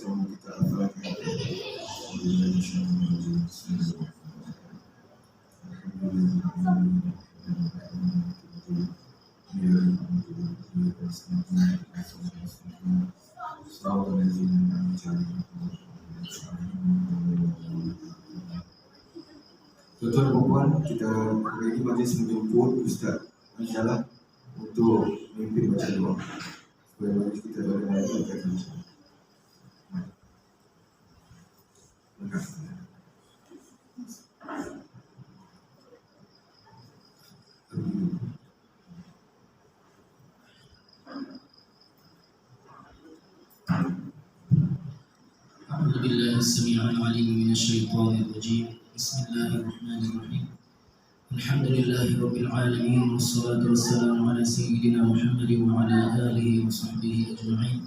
membaca kita Tuan-tuan dan puan, kita hari ini majlis menjemput Ustaz Anjalah untuk memimpin baca doa supaya majlis kita boleh mulai berkata insya-Allah. Terima kasih. أعوذ بالله السميع العليم من الشيطان الرجيم بسم الله الرحمن الرحيم الحمد لله رب العالمين والصلاة والسلام على سيدنا محمد وعلى آله وصحبه أجمعين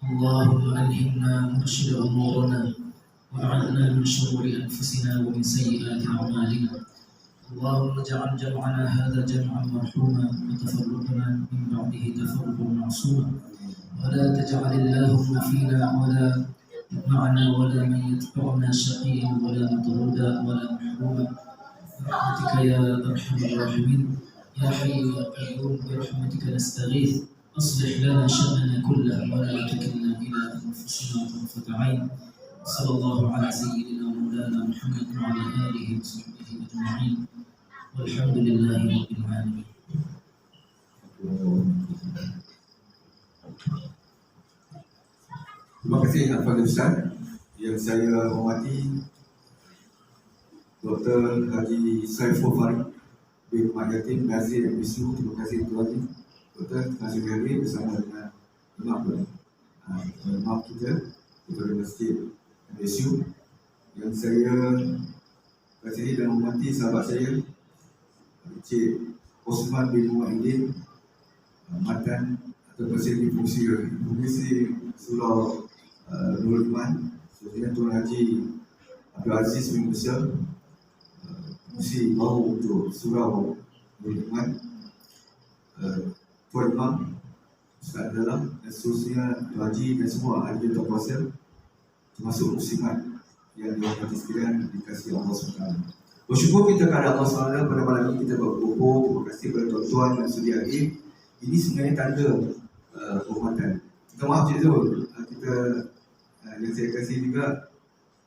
اللهم ألهمنا مرشد أمورنا وأعذنا من شرور أنفسنا ومن سيئات أعمالنا اللهم اجعل جمعنا هذا جمعا مرحوما وتفرقنا من بعده تفرقا معصوما ولا تجعل اللهم فينا ولا معنا ولا من يتبعنا شقيا ولا مطرودا ولا محروما برحمتك يا ارحم الراحمين يا حي يا قيوم برحمتك نستغيث اصلح لنا شاننا كله ولا تكلنا الى انفسنا طرفه عين صلى الله على سيدنا مولانا محمد وعلى اله وصحبه اجمعين والحمد لله رب العالمين. Terima kasih Al-Fadhil Ustaz yang saya hormati Dr. Haji Saiful Farid bin Mat Yatim Nazir MSU. Terima kasih Tuan Haji Dr. Nazir Hadir bersama dengan imam kita Dr. Masjid MSU yang saya kasihi dan hormati sahabat saya Encik Osman bin Muhammad mantan atau Presiden Fungsi Surau Nurul Iman, Saudara Tuan Haji Abdul Aziz bin Musa, Fungsi baru untuk Surau Nurul Iman, Tuan Imam Ustaz Dalam dan seterusnya Tuan Haji dan semua ahli dan kuasa termasuk muslimat yang dirahmati sekalian dikasihi Allah SWT. Bersyukur kita kepada Allah SWT pada malam ini kita berkumpul. Terima kasih kepada tuan-tuan yang sedia hadir. Ini sebenarnya tanda kehormatan. Kita maaf Cik Zul, kita yang saya kasih juga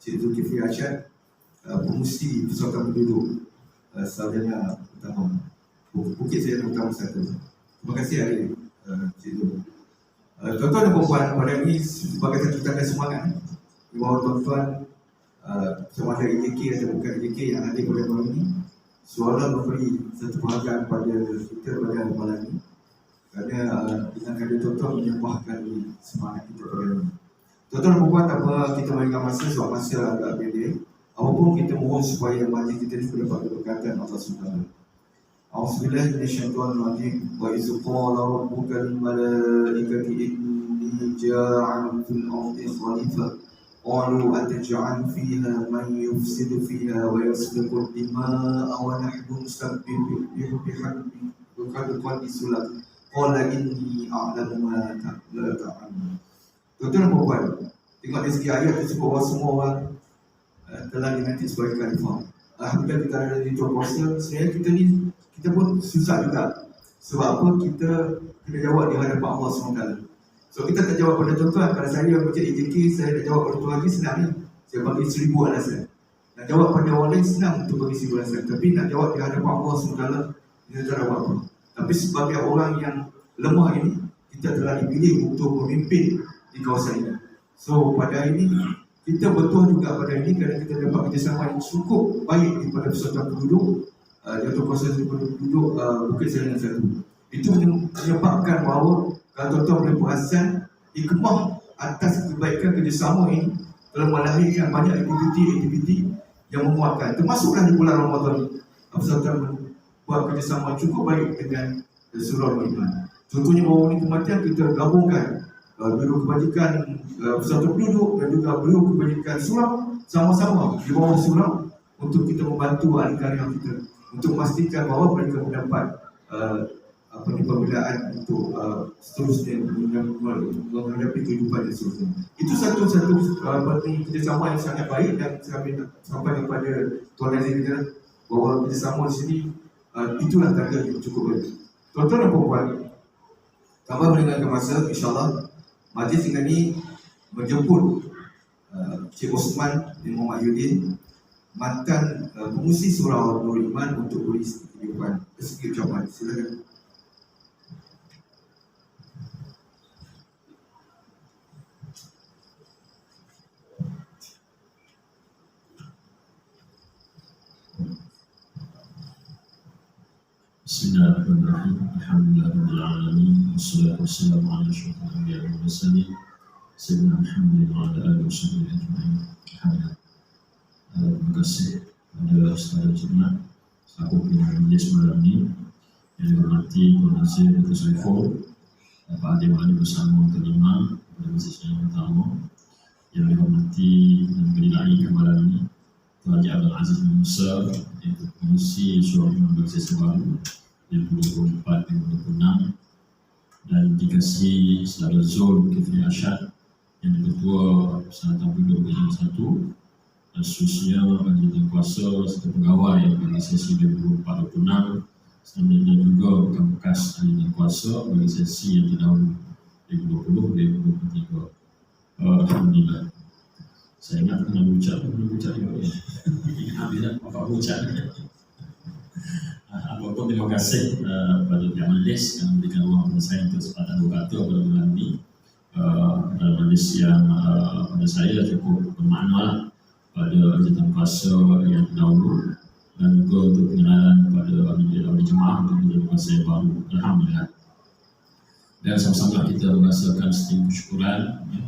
Cik Zulkifli Arsyad, pengurusi persatuan penduduk Sarjana Utama Bukit Sarjana Utama 1. Terima kasih hari Cik Zul. Tuan-tuan dan puan, pada ini sebagai satu tanda semangat bahawa tuan-tuan sama ada EJK atau bukan EJK yang hadir pada malam ini, suara memberi satu penghargaan pada kita pada malam ini. Kerana dengan kata tuan-tuan menyembahkan semangat kita pada ini. Tuan-tuan dan puan, tak apa kita mainkan masa sebab masa agak pendek. Apapun kita mohon supaya majlis kita ini dapat berkaitan Allah SWT. A'udzubillahi minasyaitonir rajim. Wa iz qala rabbuka lil malaikati inni ja'ilun fil ardi khalifah. قالوا أتجعل فيها من يفسد فيها ويسفك الدماء ونحن نسبح بحمدك ونقدس لك قال إني أعلم ما لا تعلمون. Tuan-tuan dan puan, tengok dari segi ayat tersebut bahawa semua orang telah dilantik sebagai khalifah. Alhamdulillah kita ada di tuan kuasa. Sebenarnya kita pun susah juga. Sebab apa? Kita kena jawab di hadapan Allah SWT. So kita tak jawab pada tuan-tuan, pada saya macam EJK, saya nak jawab pada tuan Haji senang ni. Saya bagi 1000 alasan. Nak jawab pada orang lain senang untuk bagi 1000 alasan. Tapi nak jawab di hadapan Allah SWT, kita tak jawab apa. Tapi sebagai orang yang lemah ini, kita telah dipilih untuk memimpin di kawasan ini. So pada ini, kita betul juga pada ini kerana kita dapat kerjasama yang cukup baik daripada persatuan penduduk, Jatuh Kuasa Penduduk Bukit Sarjana 1. Itu menyebabkan bahawa kalau tuan-tuan boleh perasan, hikmah atas kebaikan kerjasama ini telah melahirkan banyak aktiviti yang memuatkan. Termasuklah di bulan Ramadan ini, persatuan buat kerjasama cukup baik dengan Surau Iman. Contohnya bahawa ini kematian kita gabungkan Biro Kebajikan Persatuan Penduduk dan juga Biro Kebajikan Surau sama-sama di bawah surau untuk kita membantu ahli karya kita untuk memastikan bahawa mereka mendapat pembelaan untuk seterusnya menghadapi kehidupan dan seterusnya. Itu satu-satu kerjasama yang sangat baik dan kami sampai kepada Tuan Nazir kita bahawa kerjasama di sini itulah tanda yang cukup baik. Tuan-tuan dan puan-puan, tanpa meninggalkan masa, insyaAllah majlis ini menjemput Cik Osman bin Muhammad Yudin, mantan pengusi surau Nurul Iman untuk beri sedikit ucapan. Silakan. Bismillahirrahmanirrahim. Alhamdulillahirabbil alamin. Wassalatu wassalamu ala asyrofil anbiya'i wal mursalin sayyidina Muhammadin wa ala alihi washabbihi ajma'in. Alhamdulillah. Terima kasih kepada saudara jemaah selaku pimpinan majlis malam ini yang dihormati Tuan Nazir Dr. Saiful, Pak Adi Wali bersama kelima pada majlis yang pertama, yang dihormati dan berdilai ke malam ini Tuan Haji Abdul Aziz bin Musa, iaitu pengurusi Surau Imam Bangsa Sebaru 2024-2026, dan dikasihi saudara Zul Kifli Asyad yang ketua Persatuan Penduduk Bintang 1, dan seterusnya bagi kuasa serta pegawai bagi sesi 2024-2026, dan juga bekas ahli kuasa bagi sesi yang terdahulu 2020-2023. Alhamdulillah. Saya ingat pernah ucap juga ya. Alhamdulillah, apa ucap. Apapun terima kasih pada pihak majlis yang memberikan ruang kepada saya untuk kesempatan berkata pada bulan ini. Dalam majlis yang pada saya cukup bermakna pada jawatan kuasa yang terdahulu, dan juga untuk pengenalan pada ahli jemaah untuk menjadi kuasa yang baru. Alhamdulillah. Dan sama-sama kita merasakan sedikit kesyukuran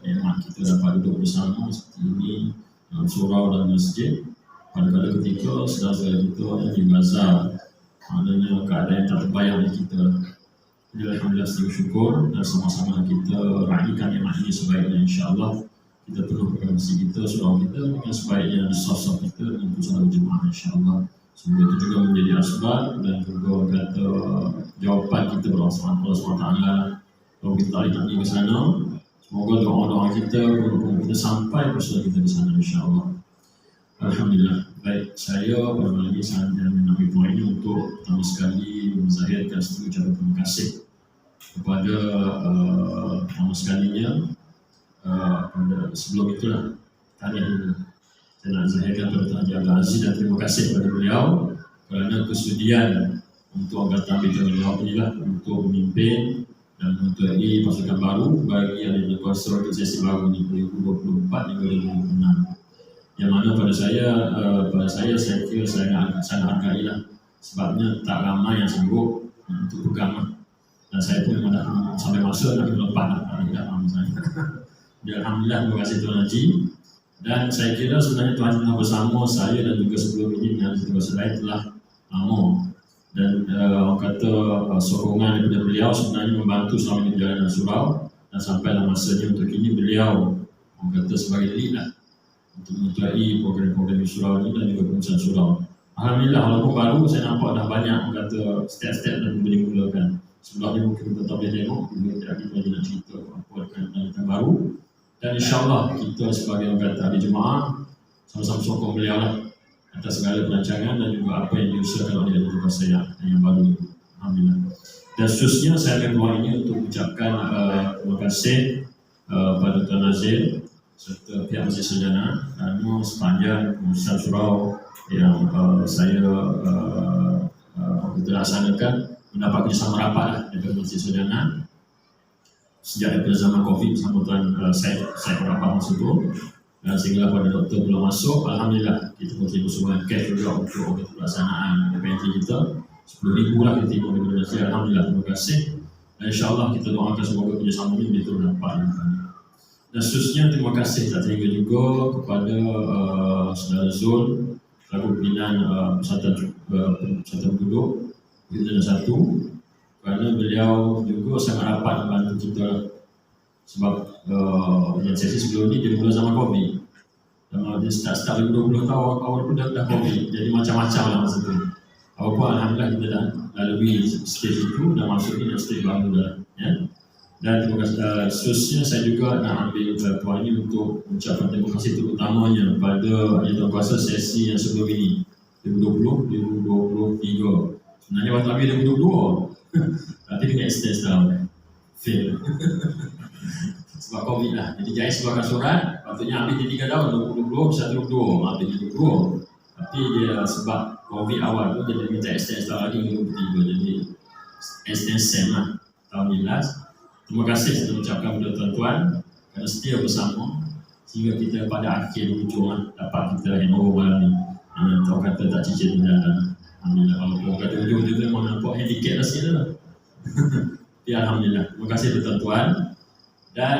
nikmat kita dapat duduk bersama seperti ini dalam surau dan masjid pada kala ketika saudara-saudara kita yang di Gaza, maknanya keadaan yang tak terbayang di kita. Jadi alhamdulillah sedikit syukur dan sama-sama kita raikan nikmat ini sebaiknya, insya-Allah kita penuh kekasih kita, surau kita dengan sebaiknya, sosok kita untuk saudara jemaah, insya-Allah. Semoga itu juga menjadi asbab dan juga kata jawapan kita kepada Allah SWT. Kalau kita tarik lagi ke sana, semoga doa-doa kita, doa kita sampai kepada kita di sana, insya-Allah. Alhamdulillah. Baik, saya pada malam ini sangat mengambil poin ini untuk pertama sekali menzahirkan sedikit ucapan terima kasih kepada pertama sekalinya pada sebelum itulah tanya dulu. Saya nak zahirkan kepada Tuan Haji Abdul Aziz dan terima kasih kepada beliau kerana kesudian untuk angkatan bertanggungjawab inilah untuk memimpin dan mentuai pasukan baru bagi yang berkuasa untuk sesi baru di 2024 hingga 2026. Yang mana pada saya kira saya sangat hargailah, sebabnya tak ramai yang sanggup untuk pegang, dan saya pun memang dah sampai masa nak lepas dah saya. Dan alhamdulillah, terima kasih Tuan Haji. Dan saya kira sebenarnya Tuan Haji bersama saya dan juga sebelum ini dengan tugas lain telah lama, dan orang kata sokongan daripada beliau sebenarnya membantu selama ini perjalanan surau, dan sampailah masanya untuk kini beliau orang kata sebagai lead lah untuk mentuai program-program di surau ini dan juga pengurusan surau. Alhamdulillah, walaupun baru saya nampak dah banyak orang kata step-step dan boleh mulakan. Sebelum ini mungkin kita tak boleh tengok, kita nak cerita apa yang baru, dan insyaAllah kita sebagai orang kata ahli jemaah sama-sama sokong beliau lah atas segala perancangan dan juga apa yang diusahakan oleh ahli tugas saya yang baru ini. Alhamdulillah. Dan seterusnya saya akan keluar ini untuk mengucapkan terima kasih pada Tuan Nazir serta pihak Masjid Sarjana kerana sepanjang pengurusan surau yang saya kita laksanakan mendapat kerjasama rapat lah daripada Masjid Sarjana sejak daripada zaman COVID bersama Tuan saya rapat masa itu, dan sehingga pada doktor belum masuk, alhamdulillah kita kontribusi dengan cash juga untuk pelaksanaan PNT kita 10,000 lah kita timbul di Malaysia. Alhamdulillah, terima kasih, dan insyaAllah kita doakan semoga kerjasama ini betul dapat. Dan seterusnya terima kasih tak terhingga juga kepada saudara Zul selaku pimpinan Persatuan Penduduk Bintang 1, kerana beliau juga sangat rapat membantu kita, sebab yang sesi sebelum ni dia mula zaman COVID, dan dia start 2020 tahun awal pun dah COVID, jadi macam-macam lah masa tu. Apa alhamdulillah kita dah lalui stage itu dan masuk ke stage baru dah, ya. Dan terima kasih, seterusnya saya juga nak ambil peluang ini untuk mengucapkan terima kasih terutamanya pada Yang Tuan Kuasa sesi yang sebelum ini 2020, 2023. Sebenarnya waktu habis 2022 tapi kena extend setahun, fail sebab COVID lah. Jadi Jais keluarkan surat, patutnya ambil di 3 tahun, 2020 bisa 2022, ambil di 2022, tapi dia sebab COVID awal tu dia minta extend setahun lagi ke 2023, jadi extend SEM lah tahun ni last. Terima kasih saya ucapkan kepada tuan-tuan kerana setia bersama sehingga kita pada akhir hujung lah, dapat kita handover malam ni. Tahu kata tak cicit jalan. Alhamdulillah. Kalau orang kata hujung-hujung tu memang nampak handicap lah sikit lah. Ya, Alhamdulillah. Terima kasih tuan-tuan. Dan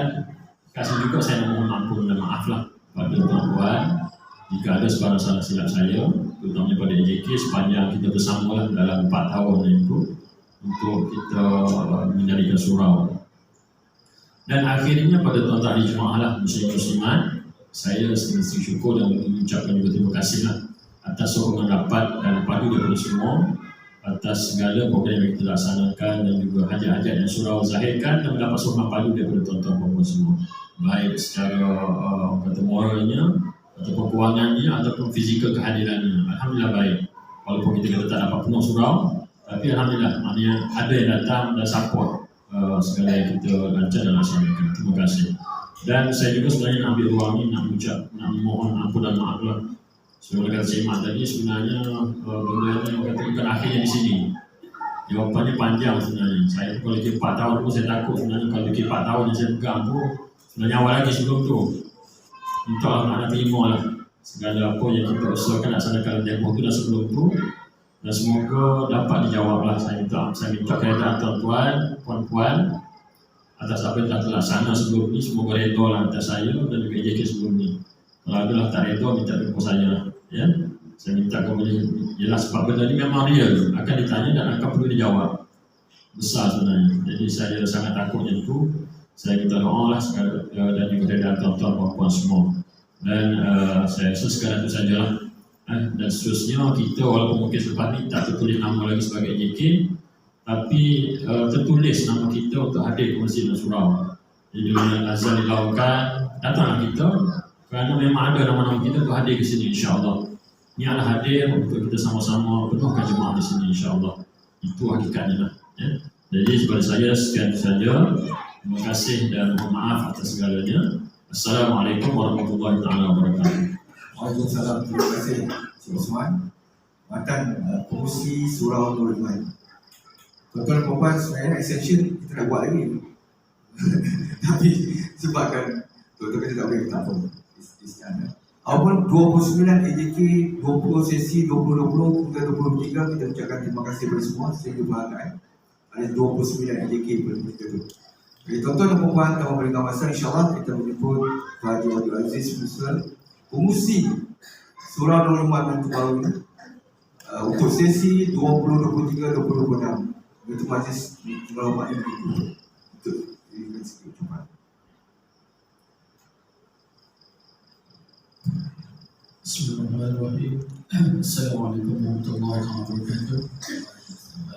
kasih juga saya mohon ampun dan maaf lah pada tuan-tuan jika ada sebarang salah silap saya, terutamanya pada AJK sepanjang kita bersama lah dalam 4 tahun itu untuk kita menjadikan surau. Dan akhirnya pada tuan-tuan hari Jumaat lah, muslim-muslimat, saya sering syukur dan mengucapkan juga terima kasih lah atas sokongan rapat dan padu daripada semua, atas segala program yang kita laksanakan dan juga hajat-hajat yang surau zahirkan dan mendapat sokongan padu daripada tuan-tuan puan semua, baik secara kata moralnya ataupun kewangannya ataupun fizikal kehadirannya. Alhamdulillah baik, walaupun kita kata tak dapat penuh surau, tapi Alhamdulillah maknanya ada yang datang dan support segala yang kita lancar dan laksanakan. Terima kasih. Dan saya juga sebenarnya nak ambil ruang ini nak mohon ampun dan maaf lah. Sebelum kata Cik Mat tadi, sebenarnya benda yang kata bukan akhirnya di sini. Jawapannya panjang sebenarnya. Saya kalau lagi 4 tahun pun saya takut sebenarnya, kalau lagi 4 tahun yang saya pegang pun sebenarnya awal lagi sebelum tu. Minta Allah nak terima lah segala apa yang kita usahakan laksanakan tempoh tu dan sebelum tu. Dan semoga dapat dijawab lah. Saya minta keredaan tuan-tuan, puan-puan atas apa yang telah terlaksana sebelum ni. Semoga redha lah atas saya dan juga AJK sebelum ni. Kalau adalah tak redha, minta jumpa saya lah, ya. Saya minta kepada ialah sebab benda ni memang real, akan ditanya dan akan perlu dijawab besar sebenarnya. Jadi saya sangat takut macam tu. Saya minta doa lah dan juga keredaan tuan-tuan, puan-puan semua. Dan saya rasa sekarang itu sajalah. Dan seterusnya kita walaupun mungkin selepas ni tak tertulis nama lagi sebagai AJK, tapi tertulis nama kita untuk hadir ke Masjid Surau. Jadi bila azan dilakukan, datanglah kita kerana memang ada nama-nama kita untuk hadir ke sini, insya-Allah. Ni adalah hadir untuk kita sama-sama penuhkan jemaah di sini, insya-Allah. Itu hakikatnya lah, ya. Jadi daripada saya sekian saja. Terima kasih dan mohon maaf atas segalanya. Assalamualaikum warahmatullahi wabarakatuh. Waalaikumsalam. Terima kasih Cik Osman. Mantan pengurusi Surau Nurul Iman. Tuan-tuan dan puan sebenarnya extension kita nak buat lagi. Tapi sebabkan tuan-tuan kita tak boleh tak apa. Walaupun 29 AJK, 20 sesi 2020 hingga 2023 kita ucapkan terima kasih kepada semua sehingga berhargai ada 29 AJK pada ketika itu. Jadi tuan-tuan dan puan tanpa memberikan masa, insyaAllah kita menjemput Pak Haji Abdul Aziz Musa, pengurusi Surau Nurul Iman yang terbaru ini untuk sesi 2023-2026. Itu majlis ulama ini untuk diberikan sikit ucapan. Bismillahirrahmanirrahim. Assalamualaikum warahmatullahi wabarakatuh.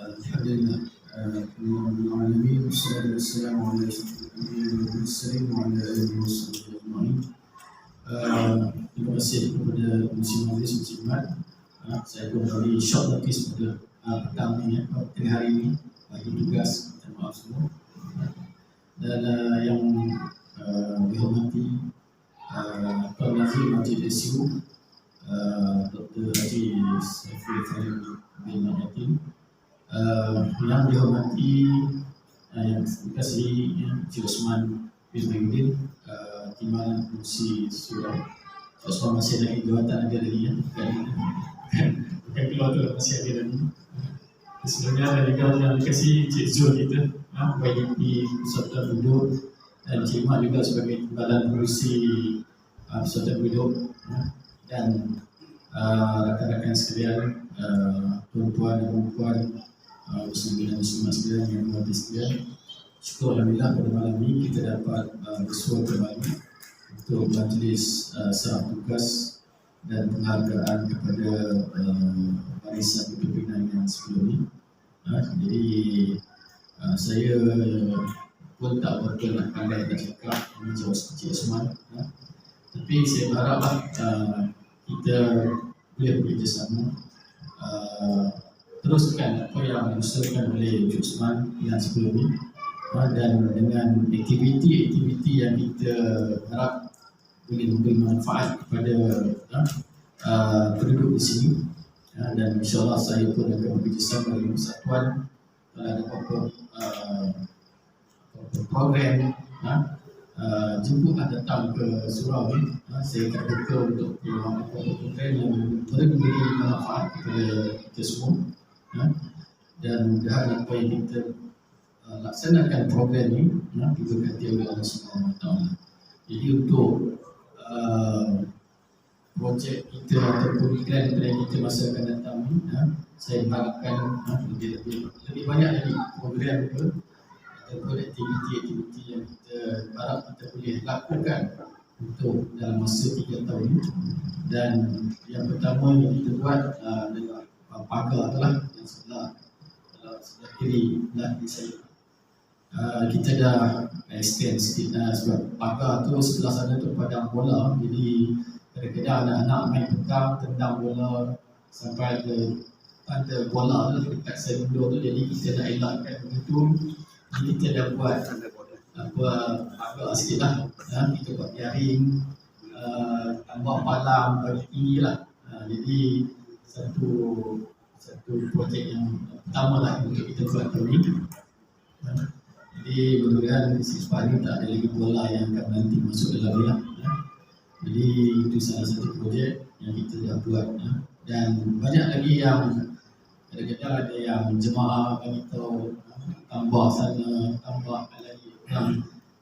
Alhamdulillah. Alhamdulillah. Wassalamu ala asyrafil wa ala alihi wasallam. Terima kasih kepada Musim Majlis Encik Mat. Saya pun bagi short notice pada petang ni, tengah hari ini bagi tugas, minta maaf semua. Dan yang dihormati Tuan Nazir Masjid SU, Dr. Haji Saiful Farid bin Yatim, yang dihormati yang dikasihi Cik Osman bin Mahyudin, Timbalan Pengurusi Surau. Cik Osman masih lagi jawatan ada lagi ya, bukan keluar tu masih ada lagi. Sebenarnya ada juga yang dikasihi Cik Zul kita, YDP Persatuan Duduk, dan Cik Mat juga sebagai Timbalan Pengurusi Persatuan Duduk, dan rakan-rakan sekalian, tuan-tuan dan puan, muslimin dan muslimat sekalian yang berhati sekalian. Syukur Alhamdulillah pada malam ini kita dapat bersuara kembali untuk majlis serah tugas dan penghargaan kepada barisan kepimpinan yang sebelum ini. Jadi saya pun tak berapa nak pandai nak cakap macam Cik Osman, tapi saya berharaplah kita boleh bekerjasama, teruskan apa yang diusahakan oleh Cik Osman yang sebelum ini, dan dengan aktiviti-aktiviti yang kita harap boleh memberi manfaat kepada penduduk di sini, dan insyaAllah saya pun akan bekerjasama dengan Persatuan ada apa-apa program, jemputlah datang ke surau ni. Saya akan buka untuk apa-apa program yang boleh memberi manfaat kepada kita semua, dan mudah-mudahan apa yang kita laksanakan program ni diberkati oleh Allah SWT. Jadi untuk projek kita ataupun plan kita masa akan datang ni, saya harapkan lebih banyak lagi program ke ataupun aktiviti-aktiviti yang kita harap kita boleh lakukan untuk dalam masa 3 tahun ini. Dan yang pertama yang kita buat adalah pagar adalah yang sebelah kiri belakang saya. Kita dah extend sikit sebab pagar tu sebelah sana tu padang bola, jadi kadang-kadang anak-anak main petang tendang bola sampai ada bola tu dekat sendok tu, jadi kita nak elakkan begitu. Jadi kita dah buat pagar sikit lah, kita buat jaring, tambah palang bagi tinggi lah. Jadi satu projek yang pertama lah untuk kita buat tahun ni. Jadi mudah-mudahan di sini tak ada lagi bola yang akan nanti masuk dalam dia. Jadi itu salah satu projek yang kita dah buat, dan banyak lagi yang kadang-kadang ada yang jemaah bagi tahu tambah sana, tambah lagi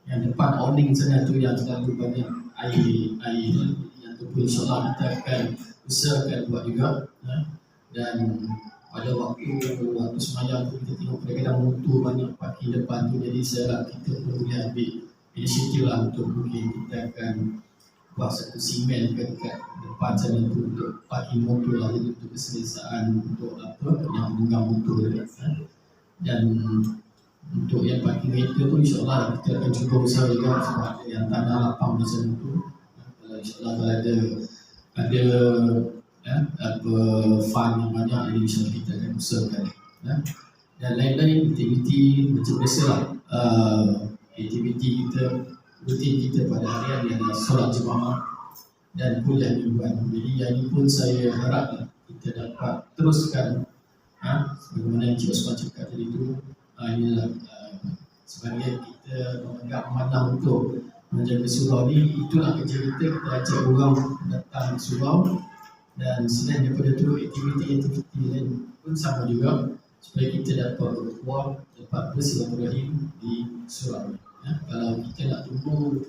yang depan awning sana tu yang terlalu banyak air yang tu pun insyaAllah kita akan usahakan buat juga. Dan pada waktu semayang tu kita tengok kadang-kadang motor banyak parking depan tu, jadi saya harap kita pun boleh ambil inisiatif lah untuk mungkin kita akan buat satu simen dekat depan sana tu untuk parking motor lah, jadi untuk keselesaan untuk apa yang menunggang motor dan untuk yang parking vehicle tu insyaAllah kita akan cuba usaha juga sebab ada yang tanah lapang di sana tu. Kalau insyaAllah kalau ada apa fund yang banyak, jadi insyaAllah kita akan usahakan. Dan lain-lain aktiviti macam biasa lah, aktiviti kita rutin kita pada harian ialah solat jemaah dan kuliah mingguan. Jadi yang ini pun saya harap kita dapat teruskan, sebagaimana yang Cik Osman cakap tadi tu, inilah sebagai kita memegang amanah untuk menjaga surau ni. Itulah kerja kita ajak orang datang ke surau, dan selain daripada tu aktiviti-aktiviti lain pun sama juga supaya kita dapat berkuah, dapat bersilaturahim di surau. Kalau kita nak tunggu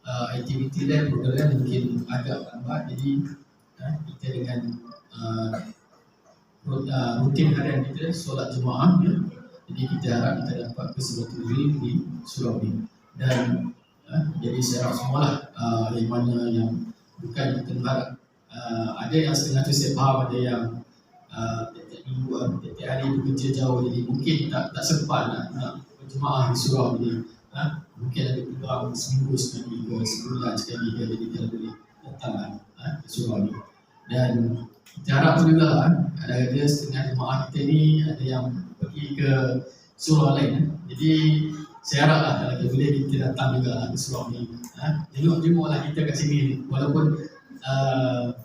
aktiviti lain, program mungkin agak lambat, jadi kita dengan rutin harian kita solat jemaah, jadi kita harap kita dapat bersilaturahim di surau ni. Dan jadi saya harap semualah yang mana yang bukan kita harap, ada yang setengah tu saya faham, ada yang tiap minggu, tiap hari bekerja jauh, jadi mungkin tak sempat nak berjemaah di surau ni. Mungkin ada peluang seminggu sekali ke sebulan sekali ke, jadi kita boleh datang ke surau ni. Dan kita harap pun juga ada setengah jemaah kita ni ada yang pergi ke surau lain, jadi saya harap lah kalau kita boleh kita datang juga ke surau ni, jenguk-jenguklah kita kat sini ni, walaupun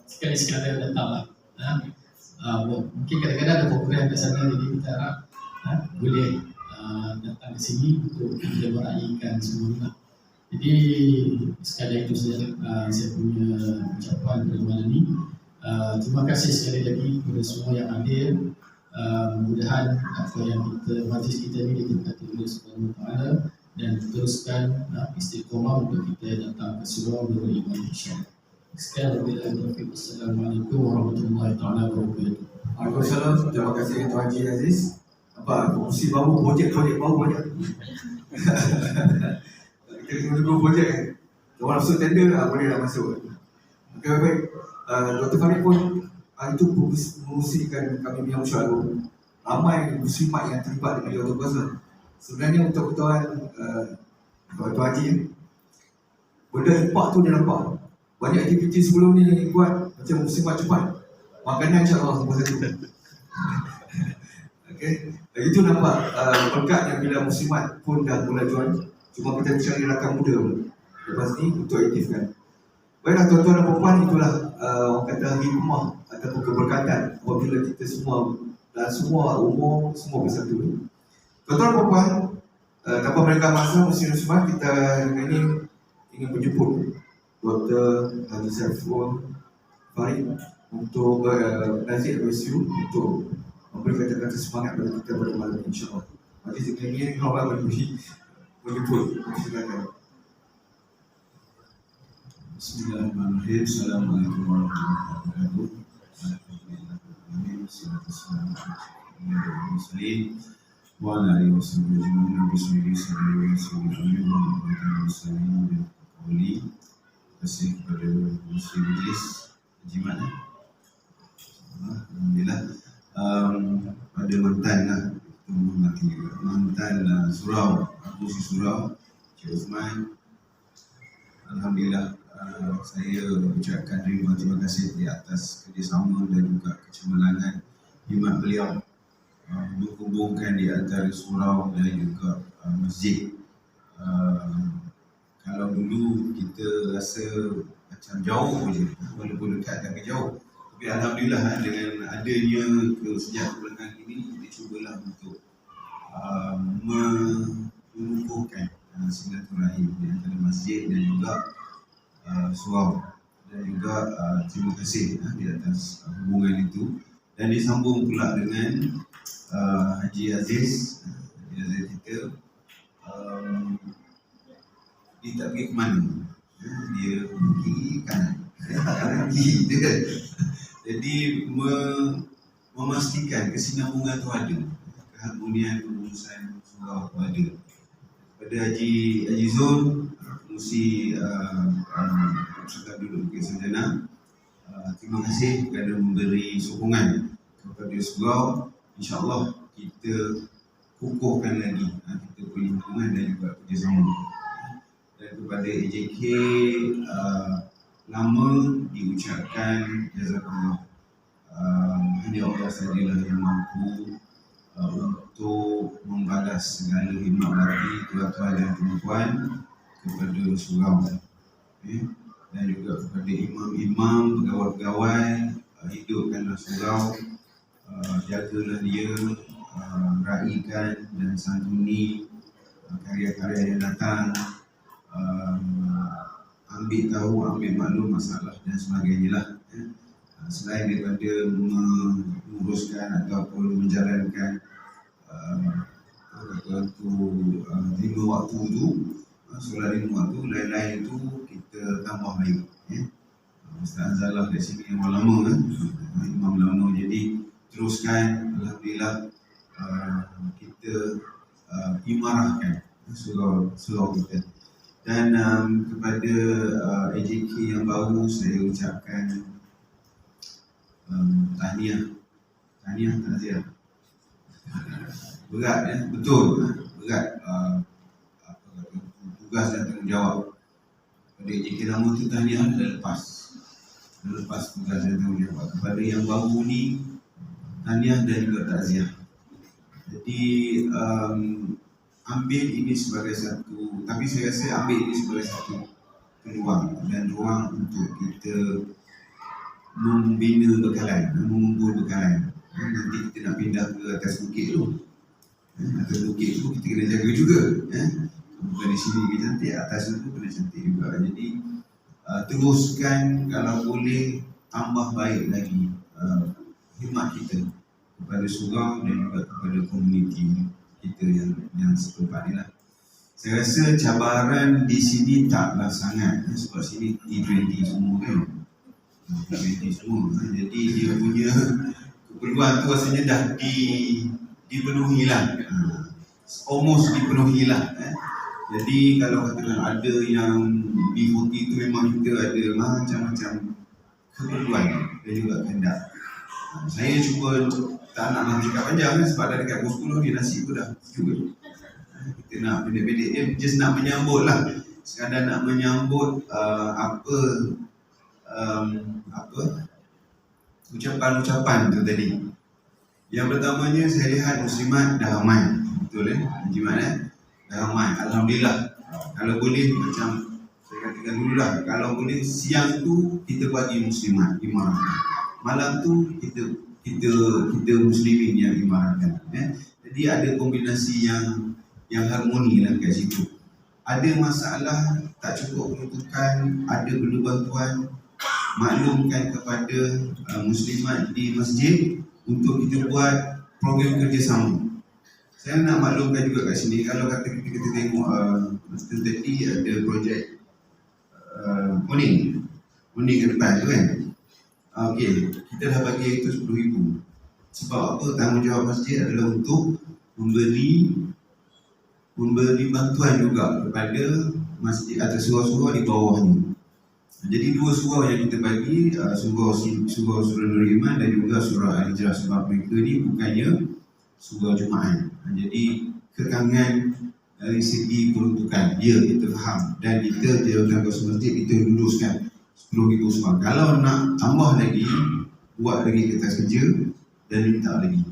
sekali-sekala datang lah. Mungkin kadang-kadang ada program kat sana, jadi kita harap boleh datang ke sini untuk kita meraihkan semua ni lah. Jadi sekali itu saja saya punya ucapan pada malam ni. Terima kasih sekali lagi kepada semua yang hadir. Mudah-mudahan apa yang kita majlis kita ni diberkati oleh Subhanahu Wa Taala dan teruskan istiqomah untuk kita datang ke surau beriman insya-Allah. Sekian wabillahi taufiq. Assalamualaikum warahmatullahi taala wabarakatuh. Waalaikumsalam. Terima kasih Tuan Haji Aziz. Apa fungsi baru, projek baru banyak. Kita tunggu projek kan. Kalau masuk tender boleh dah masuk. Okey, baik. Dr. Farid pun itu mengusikan kami pihak Musyawarah ramai muslimat yang terlibat dengan jawatan kuasa. Sebenarnya untuk ketuan Tuan Haji, benda impak tu dia nampak. Banyak aktiviti sebelum ni buat macam muslimat cepat. Makanan insyaAllah semua satu. Okay. Itu nampak berkat yang bila muslimat pun dah mula jual. Cuma kita cari rakan muda lepas ni untuk aktifkan. Baiklah tuan-tuan dan puan, itulah orang kata hikmah ataupun keberkatan apabila kita semua dan semua umur semua bersatu. Tuan-tuan dan puan, tanpa mereka masa muslim semua kita hari ini ingin menjemput Dr. Haji Saiful Farid untuk Nazir OSU untuk memberi kata-kata semangat kepada kita pada malam ini, insyaAllah. Mari sekarang ini orang menjemput. Silakan. Bismillahirrahmanirrahim. Assalamualaikum warahmatullahi wabarakatuh. Alhamdulillah. Assalamualaikum warahmatullahi wabarakatuh. Wa ala alihi wasahbihi ajma'in. Bismillahirrahmanirrahim. Terima kasih kepada Muslim Majlis Jimat. Alhamdulillah. Pada mantan surau, Abusi Surau, Cik Osman. Alhamdulillah, saya ucapkan terima kasih di atas kerjasama dan juga kecemerlangan hikmat beliau menghubungkan di antara surau dan juga masjid. Kalau dulu kita rasa macam jauh je, walaupun dekat tapi jauh. Tapi alhamdulillah dengan adanya sejak belakangan ini, kita cubalah untuk menumbuhkan silaturahim di antara masjid dan juga surau. Dan juga terima kasih di atas hubungan itu. Dan disambung pula dengan Haji Aziz. Haji Aziz kita dia tak pergi ke mana, dia pergi kanan, pergi dia. Jadi memastikan kesinambungan tu ada, keharmonian pengurusan surau tu ada. Pada Haji Zul, Pengurusi Persatuan Duduk Bukit Sarjana, terima kasih kerana memberi sokongan kepada surau. InsyaAllah kita kukuhkan lagi kita punya hubungan dan juga kerjasama. Dan kepada AJK, lama diucapkan jazakallah. Hanya Allah sahajalah yang mampu untuk membalas segala khidmat bakti tuan-tuan dan puan kepada surau, dan juga kepada imam-imam, pegawai-pegawai, hidupkanlah surau, jagalah dia, raikan dan santuni karya-karya yang datang, ambil tahu, ambil maklum masalah dan sebagainya lah. Selain daripada menguruskan ataupun menjalankan lima waktu tu, solat lima waktu, lain-lain tu kita tambah lagi. Ustaz Anzalah dari sini yang lama, imam lama, jadi teruskan. Alhamdulillah kita imarahkan surau kita. Dan kepada AJK yang baru, saya ucapkan tahniah, takziah. Berat betul, berat tugas dan tanggungjawab. Pada AJK lama tu tahniah dah lepas tugas dan tanggungjawab. Kepada yang baru ni, tahniah dan juga takziah. Jadi ambil ini sebagai satu, tapi saya rasa ambil ini sebagai satu peluang dan ruang untuk kita membina bekalan, mengumpul bekalan. Nanti kita nak pindah ke atas bukit tu, atas bukit tu kita kena jaga juga. Bukan di sini kita cantik, atas tu kena cantik juga. Jadi teruskan, kalau boleh tambah baik lagi khidmat kita kepada surau dan juga kepada komuniti kita yang setempat ni lah. Saya rasa cabaran di sini taklah sangat, sebab sini T20 semua kan, T20 semua. Jadi dia punya keperluan tu rasanya dah dipenuhi lah, almost dipenuhi lah. Jadi kalau katakan ada yang B40 tu, memang kita ada macam-macam keperluan dan juga kehendak. Saya cuba tak nak cakap panjang kan, sebab dah dekat pukul 10 ni nasi pun dah juga. Kita nak pendek-pendek dia just nak menyambut lah, sekadar nak menyambut ucapan-ucapan tu tadi. Yang pertamanya saya lihat muslimat dah ramai, betul muslimat dah ramai, alhamdulillah. Kalau boleh macam saya katakan dululah, kalau boleh siang tu kita bagi muslimat imarahkan, malam tu kita muslimin yang imarahkan. Jadi ada kombinasi yang harmoni lah kat situ. Ada masalah tak cukup peruntukan, ada perlu bantuan, maklumkan kepada muslimat di masjid untuk kita buat program kerjasama. Saya nak maklumkan juga kat sini, kalau kata kita tengok Master tadi ada projek morning ke depan tu kan. Okey, kita dah bagi itu 10,000. Sebab apa? Tanggungjawab masjid adalah untuk memberi bantuan juga kepada masjid atau surau-surau di bawahnya. Jadi dua surau yang kita bagi, surau Nur Iman dan juga surau Al-Hijrah, sebab mereka ni bukannya surau Jumaat. Jadi kekangan dari segi peruntukan dia kita faham, dan kita jawatan kuasa masjid kita luluskan 10,000 sebab kalau nak tambah lagi, buat lagi kertas kerja dan minta lagi.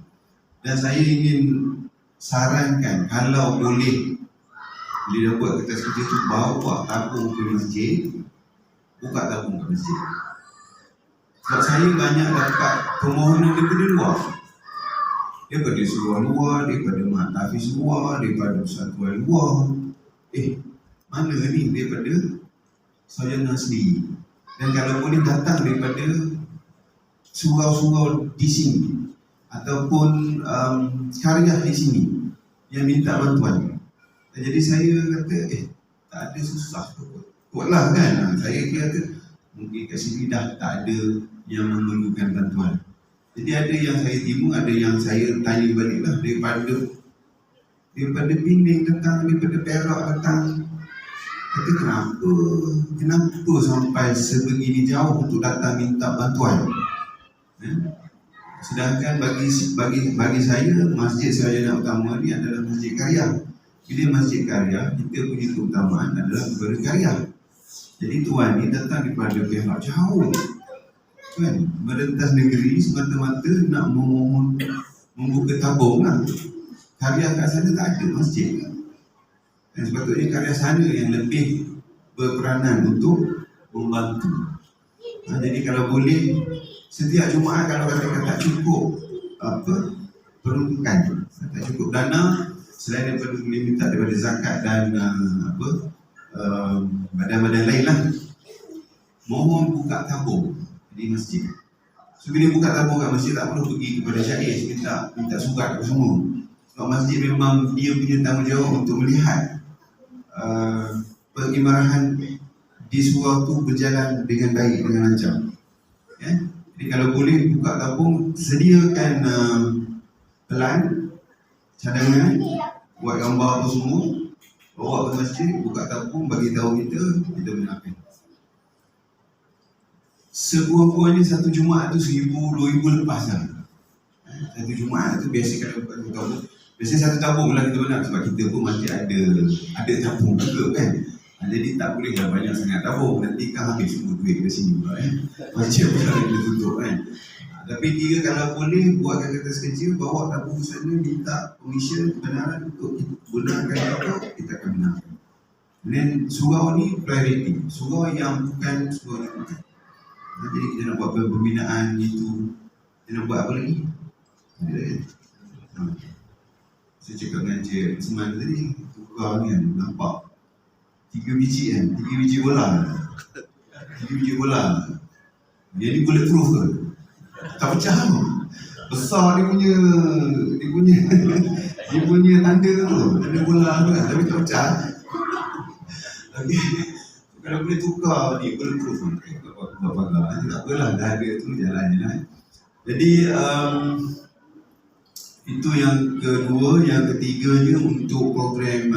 Dan saya ingin sarankan, kalau boleh bila dah buat kertas kerja tu, bawa tabung ke masjid, buka tabung ke masjid. Sebab saya banyak dapat permohonan daripada luar, daripada surau luar, daripada Mat Hafiz luar, daripada persatuan luar. Mana ni daripada Sarjana sendiri. Dan kalau boleh datang daripada surau-surau di sini ataupun karya di sini yang minta bantuan. Jadi saya kata tak ada susah, buatlah kan. Saya kata mungkin kat sini dah tak ada yang memerlukan bantuan. Jadi ada yang saya timbul, ada yang saya tanya balik lah, daripada Penang datang, daripada Perak datang. Kata kenapa sampai sebegini jauh untuk datang minta bantuan. Sedangkan bagi saya, masjid sarjana utama ni adalah masjid karya. Bila masjid karya, kita punya keutamaan adalah kepada karya. Jadi tuan ni datang daripada pihak jauh kan, merentas negeri semata-mata nak memohon membuka tabung lah. Karya kat sana tak ada masjid. Dan sepatutnya karya sana yang lebih berperanan untuk membantu. Jadi kalau boleh setiap Jumaat, kalau katakan tak cukup peruntukan, tak cukup dana, selain daripada boleh minta daripada zakat dan badan-badan lain lah, mohon buka tabung di masjid. So bila buka tabung kat masjid, tak perlu pergi kepada syaiz minta surat apa semua. Sebab masjid memang dia punya tanggungjawab untuk melihat pengimarahan di surau tu berjalan dengan baik, dengan lancar. Jadi kalau boleh buka tabung, sediakan pelan, cadangan, buat gambar apa semua, bawa ke masjid, buka tabung, bagi tahu kita benarkan. Sekurang-kurangnya satu Jumaat tu 1,000-2,000 lepas lah. Satu Jumaat tu biasa kalau buka tabung, biasanya satu tabung lah kita benar, sebab kita pun masih ada tabung juga kan. Jadi tak boleh lah banyak sangat tabung, nanti kan habis semua duit ke sini pula macam pula kita tutup kan. Tapi dia kalau boleh buatkan kertas kerja, bawa tabung ke sana, minta permission, kebenaran untuk benarkan apa, kita akan benarkan. Dan surau ni priority, surau yang bukan surau Jumaat. Jadi kita nak buat pembinaan itu, kita nak buat apa lagi? Saya cakap dengan Cik Seman tadi, tukar ni kan, nampak 3 biji kan, 3 biji bola. 3 biji bola. Dia ni bulletproof ke? Tak pecah tu. Besar dia punya tanda tu, tanda bola tu kan, tapi tak pecah. Okay. Kalau boleh tukar ni bulletproof kan, buat pagar. Tak apalah, dah ada tu jalan je lah. Jadi itu yang kedua. Yang ketiganya untuk program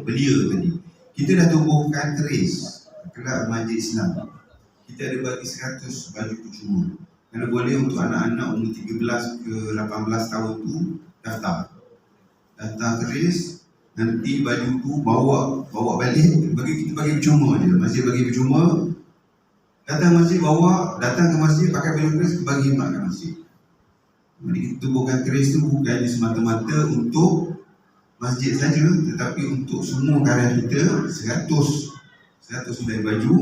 belia tadi, kita dah tubuhkan keris kelab Majlis Islam. Kita ada bagi 100 baju percuma. kalau boleh untuk anak-anak umur 13 ke 18 tahun tu daftar keris. Nanti baju tu bawa balik, kita bagi percuma je, masjid bagi percuma. Datang masjid datang ke masjid pakai baju keris, bagi khidmat ke masjid. Jadi kita tubuhkan keris tu bukan semata-mata untuk masjid saja, tetapi untuk semua karya kita 100 helai baju.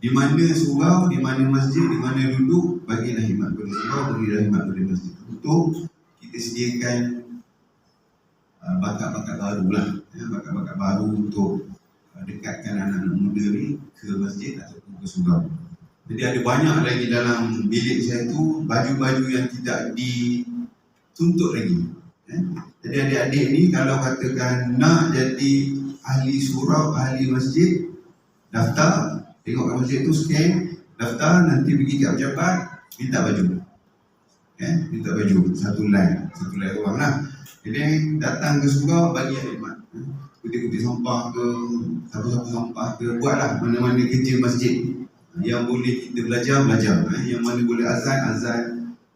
Di mana surau, di mana masjid, di mana duduk, bagilah khidmat pada surau, bagilah khidmat pada masjid. Untuk kita sediakan bakat-bakat baru lah, bakat-bakat baru untuk dekatkan anak-anak muda ni ke masjid ataupun ke surau. Jadi ada banyak lagi dalam bilik saya tu baju-baju yang tidak dituntut lagi. Jadi adik-adik ni kalau katakan nak jadi ahli surau, ahli masjid, daftar, tengok kat masjid tu, scan, daftar, nanti pergi kat pejabat, minta baju. Minta baju, satu line orang lah. Jadi datang ke surau, bagi khidmat. Kutip-kutip sampah ke, sapu-sapu sampah ke, buatlah mana-mana kerja masjid. Yang boleh kita belajar. Yang mana boleh azan.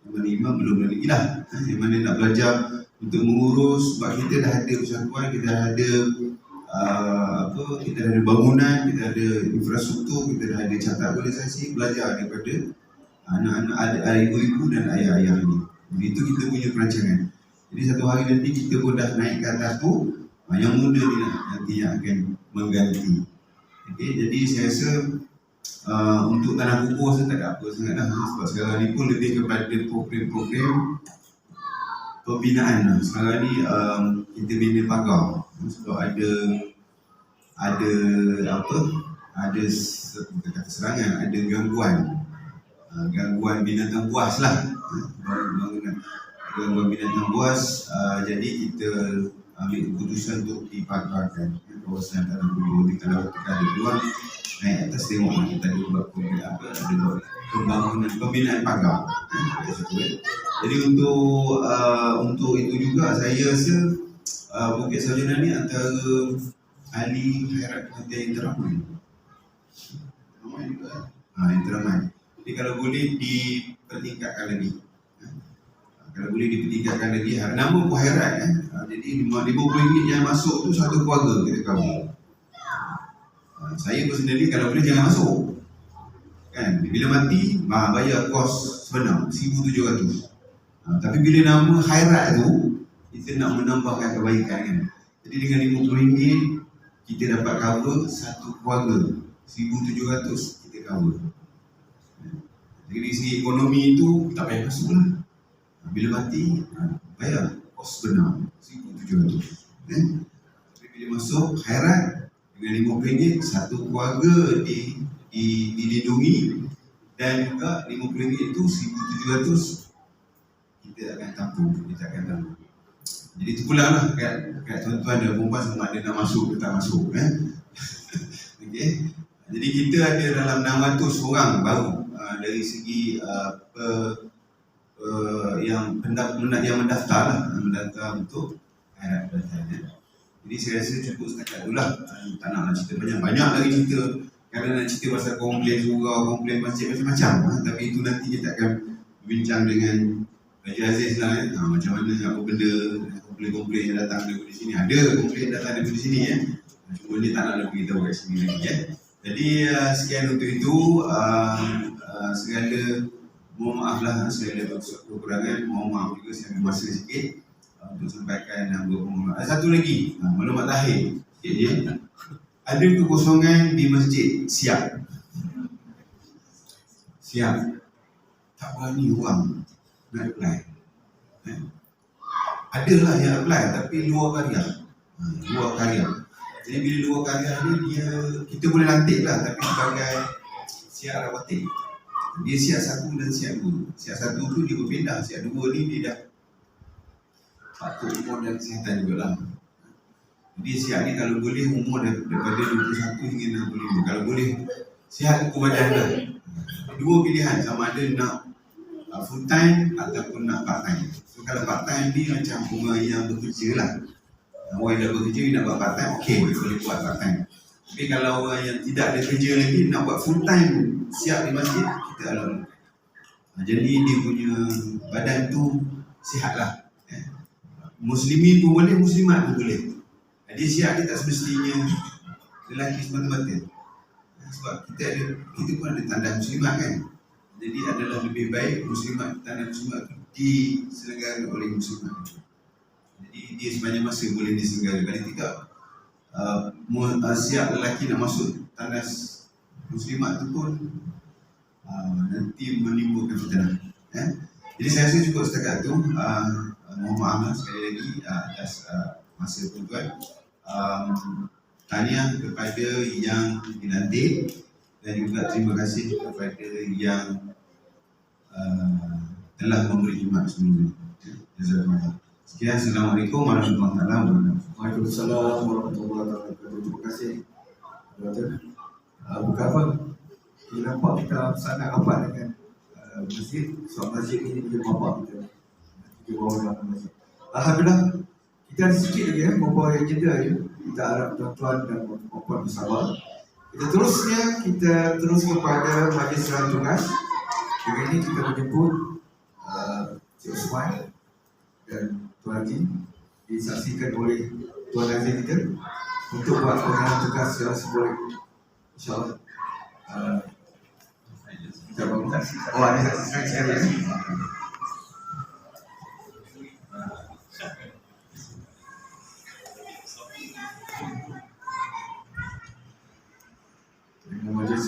Yang mana imam belum lagi lah. Yang mana nak belajar untuk mengurus, sebab kita dah ada persatuan, kita dah ada kita dah ada bangunan, kita ada infrastruktur, kita dah ada catat organisasi, belajar daripada anak-anak, ibu-ibu dan ayah-ayah ni. Jadi itu kita punya perancangan. Jadi satu hari nanti kita pun dah naik ke atas tu, yang muda ni nanti yang akan mengganti. Okay, jadi saya rasa untuk tanah kubur saya tak ada apa sangat dah, sebab sekarang ni pun lebih kepada program-program pembinaan lah. Sekarang ni kita bina pagar, sebab ada serangan, ada gangguan binatang buas lah, gangguan binatang buas. Jadi kita ambil keputusan untuk dipagarkan kawasan tanah kubur. Kalau kita ada peluang naik atas, tengok kita ada buat pembangunan pembinaan pagar. Jadi untuk itu juga saya rasa Bukit Sarjana ni antara ahli khairat Kementerian yang teramai. Ramai juga. Yang teramai. Jadi kalau boleh dipertingkatkan lagi. Nama pun khairat Jadi RM50 yang masuk tu satu keluarga kita cover. Saya personally kalau boleh jangan masuk. Kan? Bila mati, bayar kos sebenar RM1,700. Tapi bila nama khairat tu, kita nak menambahkan kebaikan kan. Jadi dengan RM50 kita dapat cover satu keluarga, RM1,700 kita cover. Jadi dari segi ekonomi itu tak payah masuk lah. Bila mati, bayar kos sebenar RM1,700. Tapi bila masuk khairat dengan RM50, satu keluarga dilindungi, dan juga RM50 itu RM1,700 kita akan tampung. Jadi itu pula lah kat tuan-tuan dan perempuan sama ada nak masuk ke tak masuk. Okay. Jadi kita ada dalam 600 orang baru dari segi yang mendaftar lah, mendaftar untuk khairat belajar. Jadi saya rasa cukup setakat tu lah. Tak nak cerita banyak lagi cerita. Kadang nak cerita pasal komplain surau, komplain masjid, macam-macam. Tapi itu nanti kita akan bincang dengan Haji Aziz lah. Macam mana apa benda komplain yang datang daripada sini. Ada komplain datang daripada sini cuma ni tak nak beritahu kat sini lagi Jadi sekian untuk itu. Segala mohon maaf lah, segala kekurangan, mohon maaf juga saya ambil masa sikit untuk sampaikan beberapa. Satu lagi, maklumat lahir sikit je. Ada kekosongan di masjid, siap. Tak berani orang nak apply. Adalah yang apply tapi luar karya. Jadi bila luar karya ni kita boleh lantik lah, tapi sebagai siap rawatik. Dia siap 1 dan siap 2. Siap 1 tu dia berpindah, siap 2 ni dia dah patut umur dan kesihatan jugalah. Jadi siap ni kalau boleh umur daripada 21 hingga 65. Kalau boleh sihat hukum badan dah. Dua pilihan, sama ada nak full time ataupun nak part time. So kalau part time ni macam orang yang bekerja lah. Orang yang dah bekerja nak buat part time, okey, boleh buat part time. Tapi kalau orang yang tidak ada kerja lagi nak buat full time siap di masjid, kita alami. Jadi dia punya badan tu sihatlah. Muslimin pun boleh, muslimat pun boleh. Dia sihat, dia tak semestinya lelaki semata-mata. Sebab kita pun ada tanda muslimat kan. Jadi adalah lebih baik muslimat, tanda muslimat tu diselenggarakan oleh muslimat. Jadi dia sepanjang masa boleh diselenggarakan. Kalau tidak siap lelaki nak masuk tandas muslimat tu pun nanti menimbulkan fitnah. Jadi saya rasa cukup setakat tu. Mohon maaf sekali lagi atas masa tuan-tuan. Tahniah kepada yang dilantik dan juga terima kasih kepada yang telah memberi khidmat sebelumnya. Jazakumullah. Sekian, Assalamualaikum warahmatullahi wabarakatuh. Waalaikumsalam warahmatullahi wabarakatuh. Terima kasih. Bukan apa, kita nampak kita sangat rapat dengan masjid. Sebab masjid ini menjadi bapak kita. Kita bawa dalam masjid. Alhamdulillah, kita ada sikit lagi beberapa agenda je. Kita harap tuan-tuan dan puan-puan bersabar. Kita terus kepada majlis serah tugas. Hari ini kita menjemput Cik Osman dan Tuan Haji, disaksikan oleh Tuan Haji kita untuk buat pengenalan tugas secara simbolik. InsyaAllah. Kita bangun. Oh, ada saksi sekali.